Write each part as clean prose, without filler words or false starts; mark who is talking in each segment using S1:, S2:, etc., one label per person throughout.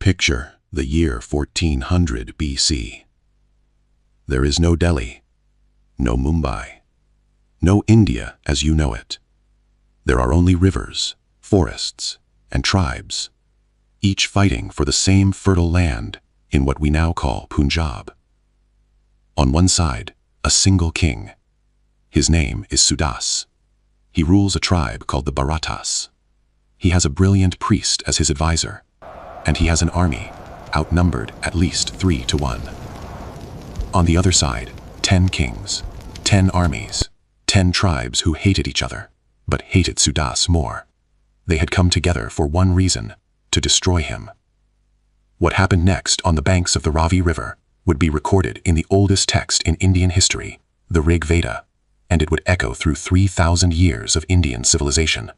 S1: Picture the year 1400 BC. There is no Delhi, no Mumbai, no India as you know it. There are only rivers, forests, and tribes, each fighting for the same fertile land in what we now call Punjab. On one side, a single king. His name is Sudas. He rules a tribe called the Bharatas. He has a brilliant priest as his advisor, and he has an army, outnumbered at least 3 to 1. On the other side, 10 kings, 10 armies, 10 tribes who hated each other, but hated Sudas more. They had come together for one reason, to destroy him. What happened next on the banks of the Ravi River would be recorded in the oldest text in Indian history, the Rigveda, and it would echo through 3,000 years of Indian civilization.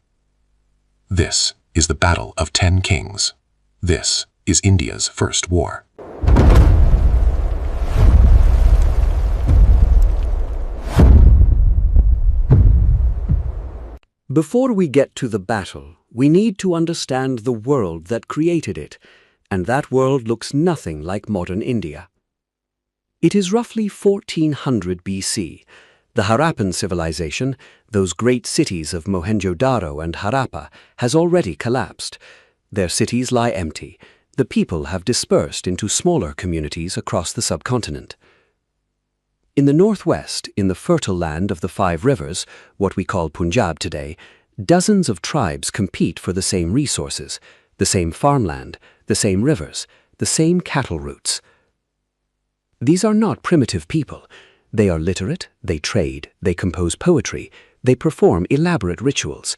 S1: This is the Battle of 10 Kings. This is India's first war.
S2: Before we get to the battle, we need to understand the world that created it, and that world looks nothing like modern India. It is roughly 1400 BC. The Harappan civilization, those great cities of Mohenjo-Daro and Harappa, has already collapsed. Their cities lie empty. The people have dispersed into smaller communities across the subcontinent. In the northwest, in the fertile land of the 5 rivers, what we call Punjab today, dozens of tribes compete for the same resources, the same farmland, the same rivers, the same cattle routes. These are not primitive people. They are literate, they trade, they compose poetry, they perform elaborate rituals.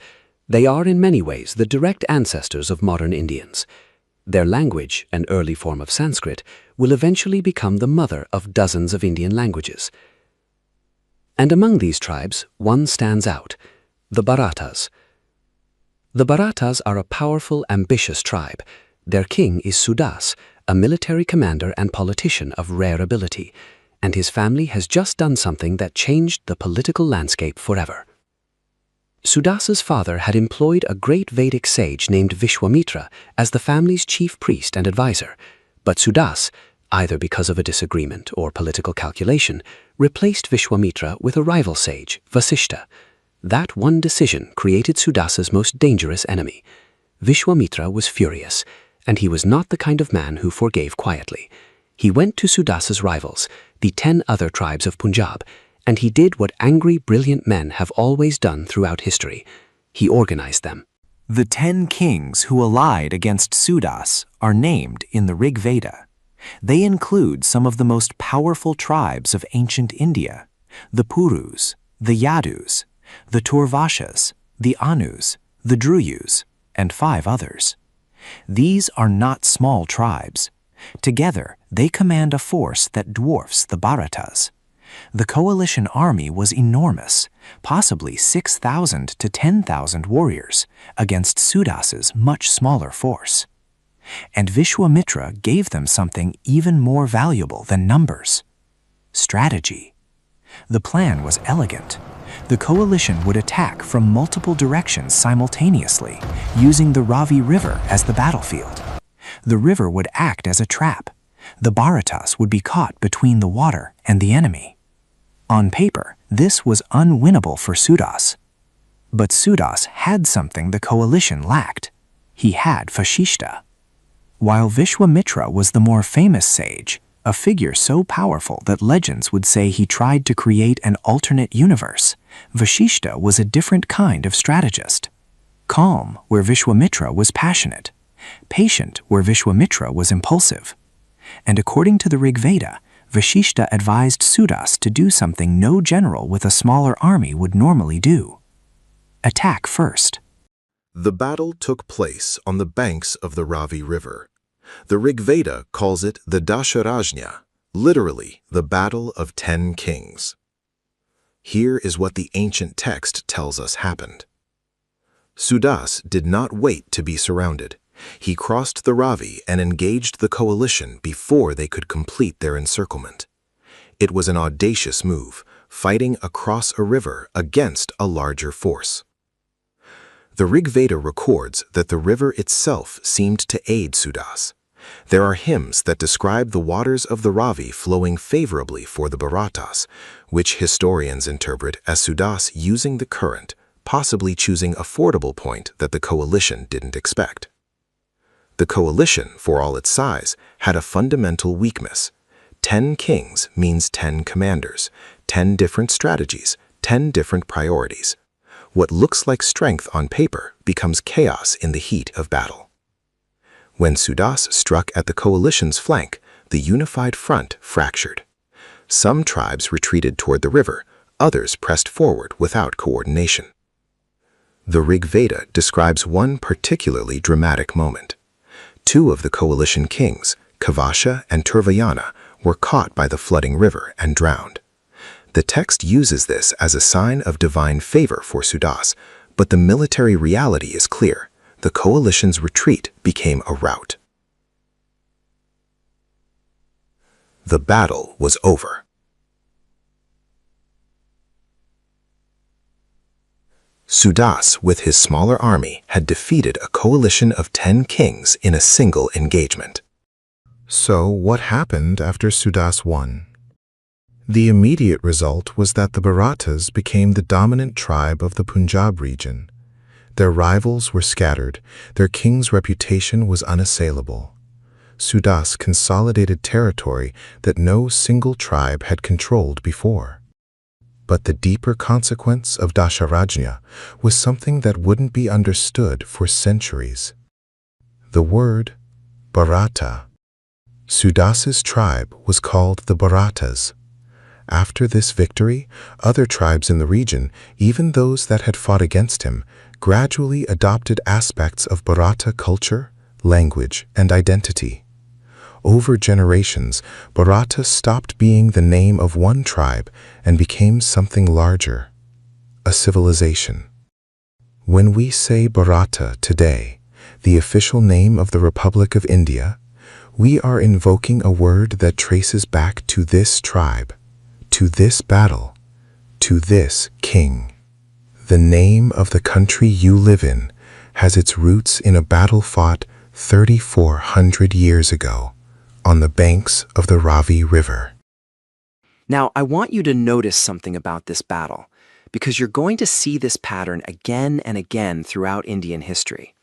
S2: They are in many ways the direct ancestors of modern Indians. Their language, an early form of Sanskrit, will eventually become the mother of dozens of Indian languages. And among these tribes, one stands out, the Bharatas. The Bharatas are a powerful, ambitious tribe. Their king is Sudas, a military commander and politician of rare ability, and his family has just done something that changed the political landscape forever. Sudas's father had employed a great Vedic sage named Vishwamitra as the family's chief priest and advisor, but Sudas, either because of a disagreement or political calculation, replaced Vishwamitra with a rival sage, Vasishta. That one decision created Sudas's most dangerous enemy. Vishwamitra was furious, and he was not the kind of man who forgave quietly. He went to Sudas's rivals, the 10 other tribes of Punjab, and he did what angry, brilliant men have always done throughout history. He organized them.
S3: The 10 kings who allied against Sudas are named in the Rigveda. They include some of the most powerful tribes of ancient India, the Purus, the Yadus, the Turvashas, the Anus, the Druyus, and 5 others. These are not small tribes. Together, they command a force that dwarfs the Bharatas. The coalition army was enormous, possibly 6,000 to 10,000 warriors, against Sudas's much smaller force. And Vishwamitra gave them something even more valuable than numbers: strategy. The plan was elegant. The coalition would attack from multiple directions simultaneously, using the Ravi River as the battlefield. The river would act as a trap. The Bharatas would be caught between the water and the enemy. On paper, this was unwinnable for Sudas. But Sudas had something the coalition lacked. He had Vasishta. While Vishwamitra was the more famous sage, a figure so powerful that legends would say he tried to create an alternate universe, Vasishta was a different kind of strategist. Calm where Vishwamitra was passionate. Patient where Vishwamitra was impulsive. And according to the Rigveda, Vasishta advised Sudas to do something no general with a smaller army would normally do: attack first.
S4: The battle took place on the banks of the Ravi River. The Rigveda calls it the Dasharajna, literally the Battle of 10 Kings. Here is what the ancient text tells us happened. Sudas did not wait to be surrounded. He crossed the Ravi and engaged the coalition before they could complete their encirclement. It was an audacious move, fighting across a river against a larger force. The Rigveda records that the river itself seemed to aid Sudas. There are hymns that describe the waters of the Ravi flowing favorably for the Bharatas, which historians interpret as Sudas using the current, possibly choosing a fordable point that the coalition didn't expect. The coalition, for all its size, had a fundamental weakness. 10 kings means 10 commanders, 10 different strategies, 10 different priorities. What looks like strength on paper becomes chaos in the heat of battle. When Sudas struck at the coalition's flank, the unified front fractured. Some tribes retreated toward the river, others pressed forward without coordination. The Rigveda describes one particularly dramatic moment. 2 of the coalition kings, Kavasha and Turvayana, were caught by the flooding river and drowned. The text uses this as a sign of divine favor for Sudas, but the military reality is clear. The coalition's retreat became a rout. The battle was over. Sudas, with his smaller army, had defeated a coalition of 10 kings in a single engagement.
S5: So what happened after Sudas won? The immediate result was that the Bharatas became the dominant tribe of the Punjab region. Their rivals were scattered, their king's reputation was unassailable. Sudas consolidated territory that no single tribe had controlled before. But the deeper consequence of Dasharajnya was something that wouldn't be understood for centuries. The word Bharata. Sudas's tribe was called the Bharatas. After this victory, other tribes in the region, even those that had fought against him, gradually adopted aspects of Bharata culture, language, and identity. Over generations, Bharata stopped being the name of one tribe and became something larger, a civilization. When we say Bharata today, the official name of the Republic of India, we are invoking a word that traces back to this tribe, to this battle, to this king. The name of the country you live in has its roots in a battle fought 3,400 years ago on the banks of the Ravi River.
S3: Now, I want you to notice something about this battle, because you're going to see this pattern again and again throughout Indian history.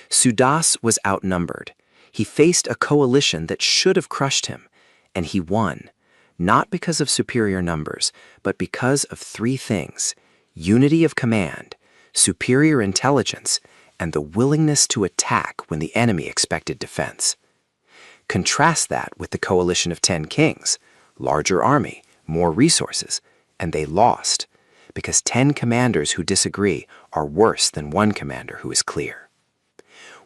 S3: Sudas was outnumbered. He faced a coalition that should have crushed him, and he won, not because of superior numbers, but because of 3 things: unity of command, superior intelligence, and the willingness to attack when the enemy expected defense. Contrast that with the coalition of 10 kings, larger army, more resources, and they lost, because 10 commanders who disagree are worse than 1 commander who is clear.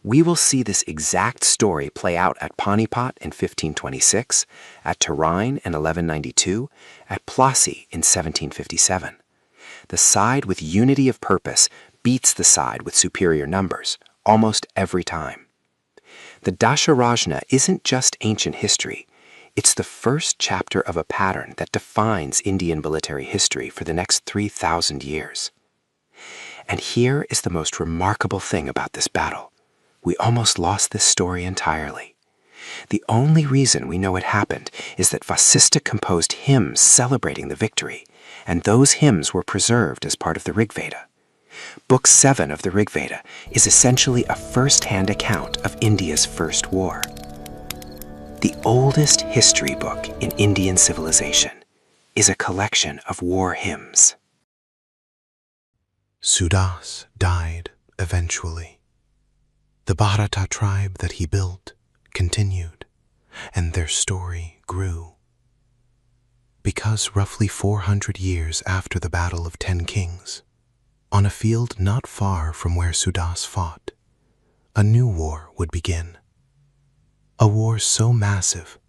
S3: We will see this exact story play out at Panipat in 1526, at Tarain in 1192, at Plassey in 1757. The side with unity of purpose beats the side with superior numbers, almost every time. The Dasharajna isn't just ancient history, it's the first chapter of a pattern that defines Indian military history for the next 3,000 years. And here is the most remarkable thing about this battle. We almost lost this story entirely. The only reason we know it happened is that Vasistha composed hymns celebrating the victory, and those hymns were preserved as part of the Rigveda. Book 7 of the Rigveda is essentially a first-hand account of India's first war. The oldest history book in Indian civilization is a collection of war hymns.
S5: Sudas died eventually. The Bharata tribe that he built continued, and their story grew. Because roughly 400 years after the Battle of 10 Kings, on a field not far from where Sudas fought, a new war would begin. A war so massive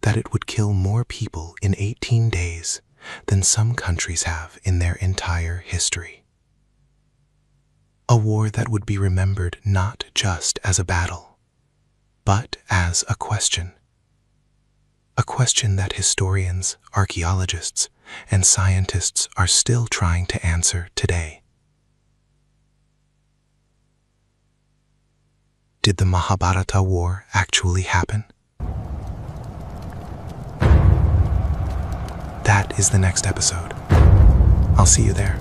S5: that it would kill more people in 18 days than some countries have in their entire history. A war that would be remembered not just as a battle, but as a question. A question that historians, archaeologists, and scientists are still trying to answer today. Did the Mahabharata war actually happen? That is the next episode. I'll see you there.